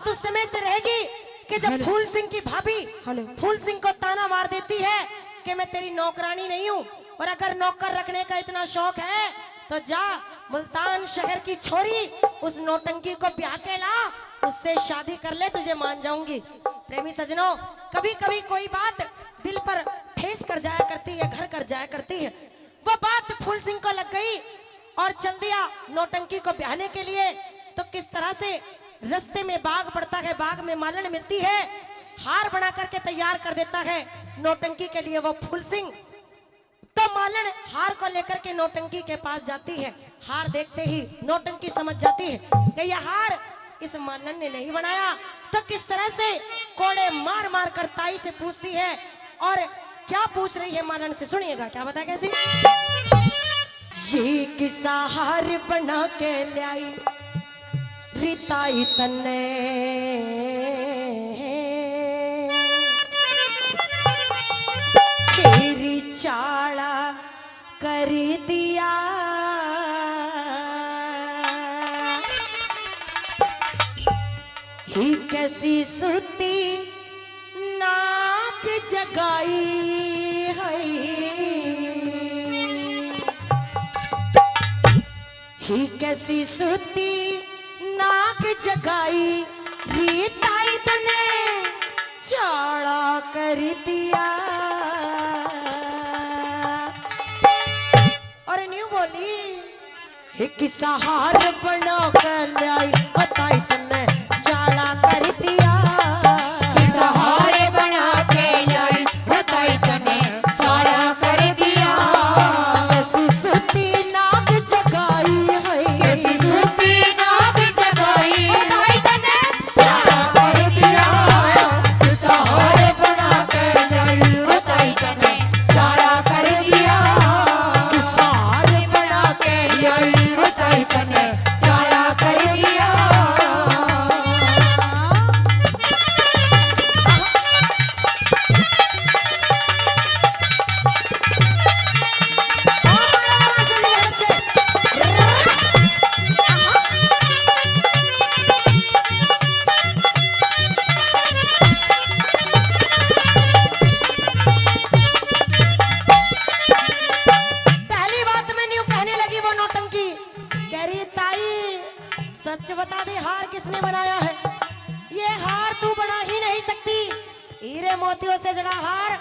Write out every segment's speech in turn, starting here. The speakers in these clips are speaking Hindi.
बात उस समय से रहेगी कि जब फूल सिंह की भाभी फूल सिंह को ताना मार देती है कि मैं तेरी नौकरानी नहीं हूँ, और अगर नौकर रखने का इतना शौक है तो जा मुल्तान शहर की छोरी उस नौटंकी को ब्याह के ला, उससे शादी कर ले, तुझे मान जाऊंगी। प्रेमी सजनों, कभी कभी कोई बात दिल पर ठेस कर जाया करती है, घर कर जाया करती है। वो बात फूल सिंह को लग गई और चल दिया नौटंकी को ब्याहने के लिए। तो किस तरह से रास्ते में बाग पड़ता है, बाग में मालन मिलती है, हार बना करके तैयार कर देता है नौटंकी के लिए वो फूल सिंह। तो मालन हार को लेकर के नौटंकी के पास जाती है। हार देखते ही नौटंकी समझ जाती है कि यह हार इस मालन ने नहीं बनाया। तो किस तरह से कोड़े मार मार कर ताई से पूछती है, और क्या पूछ रही है मालन से, सुनिएगा क्या बता कैसी। ये किस्सा हार बना के लाई रिताई तन्ने, तेरी चाड़ा कर दिया, ही कैसी सुती नाक जगाई है, ही कैसी सुती नाक जगाई रीताई तने चाड़ा कर दिया। और न्यू बोली ही किस्सा हार बना कर लाई बताई तने चाड़ा कर दिया, किस्सा हार बना के लाई बताई तने चाड़ा कर दिया, कैसी सुती नाक जगाई है, कैसी सूती नाक जगाई बताई तने चाड़ा कर दिया, किस्सा हार बना के लाई बताई तने चाड़ा कर दिया, किस्सा हार बना के लाई बताई तने चाड़ा कर दिया। सच बता दे हार किसने बनाया है? ये हार तू बना ही नहीं सकती। हीरे मोतियों से जड़ा हार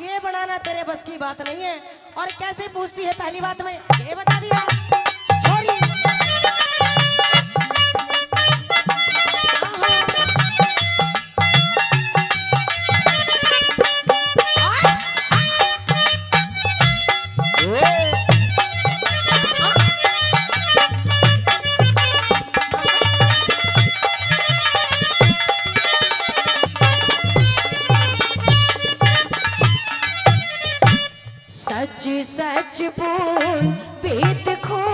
ये बनाना तेरे बस की बात नहीं है। और कैसे पूछती है पहली बात में ये बता दिया छोरी। सच सच बोल पेट खो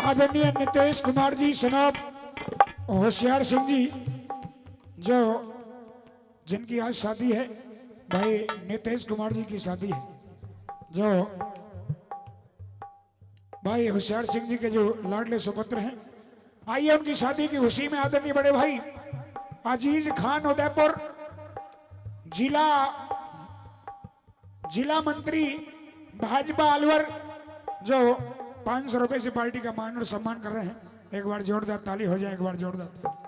आदरणीय नितेश कुमार जी सनाब होशियार सिंह जी, जो जिनकी आज शादी है, भाई नितेश कुमार जी की शादी है, जो भाई होशियार सिंह जी के जो लाडले सुपुत्र हैं। आइए उनकी शादी की खुशी में आदरणीय बड़े भाई अजीज खान उदयपुर जिला मंत्री भाजपा अलवर, जो 500 रुपए से पार्टी का मान और सम्मान कर रहे हैं। एक बार जोरदार ताली हो जाए, एक बार जोरदार ताली।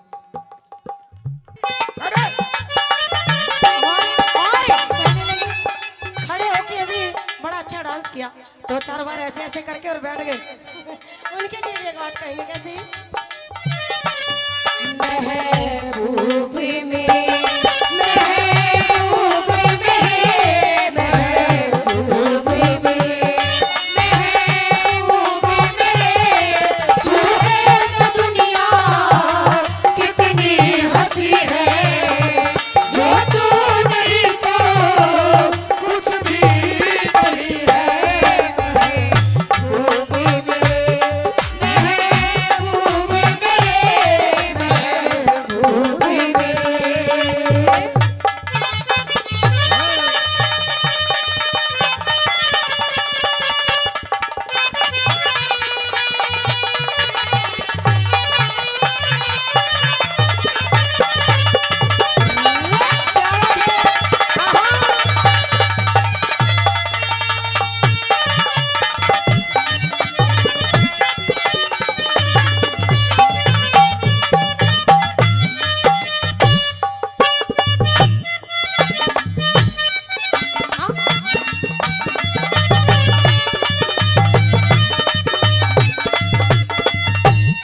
खड़े होके अभी बड़ा अच्छा डांस किया, 2-4 बार ऐसे ऐसे करके और बैठ गए। उनके लिए भी एक बात कहेंगे कैसी? महबूब मेरे, महबूब मेरे, महबूब मेरे, महबूब मेरे, तू है तो दुनिया कितनी हंसी है, जो तू नहीं तो कुछ भी नहीं है। महबूब मेरे, महबूब मेरे, महबूब मेरे।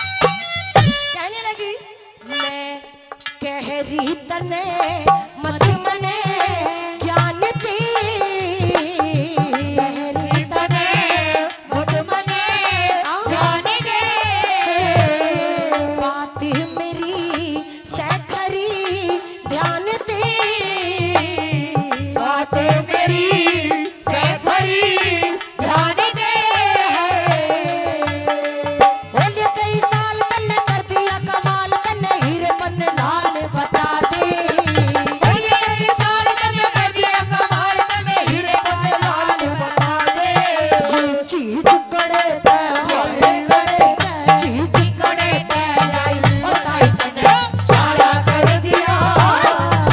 कहने लगी मैं कह रही तने मत मने ज्ञान दी, कहरी तने मुझ मने जाने दे, बात मेरी सैखरी ध्यान दे, बातें मेरी से भरी ध्यान दे। बोले कई साल तन्ने कर दिया कमाल, तन्ने हीरे पन्ने लाल बता दे, बोलिए ये साल तने कर दिया कमाल, तने हीरे पन्ने लाल बता दे। चीज करे ते करे ते चीज कड़े तैलाई बताई तने सारा कर दिया,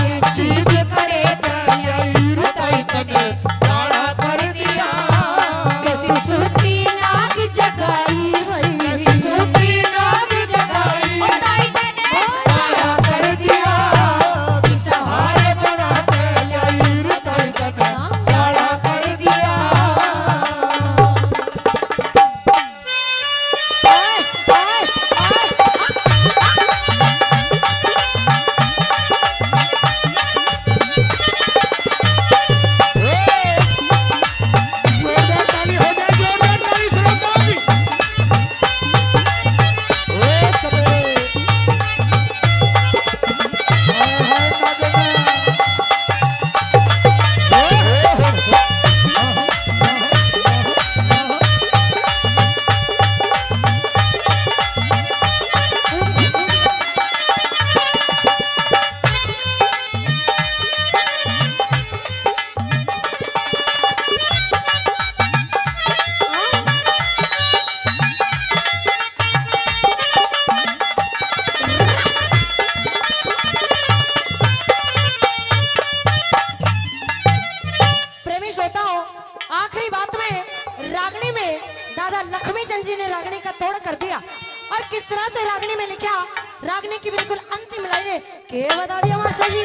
ये चीज कड़े तैलाई बताई तने सारा कर दिया। किसी सूती नाग जगाई है, किसी सूती नाग जगाई बताई तने सारा कर दिया, कि सहारे बना तैलाई बताई तने सारा कर दिया। जोरदार ताली हो जाए, जोरदार ताली श्रोताओं की। ओए सबे हाय हाय प्रेमी श्रोताओं, आखिरी बात में रागनी में दादा लक्ष्मी चंद जी ने रागनी का तोड़ कर दिया, और किस तरह से रागनी में लिखा, रागनी की बिल्कुल अंतिम लाइनें के बता दिया मास्टर जी।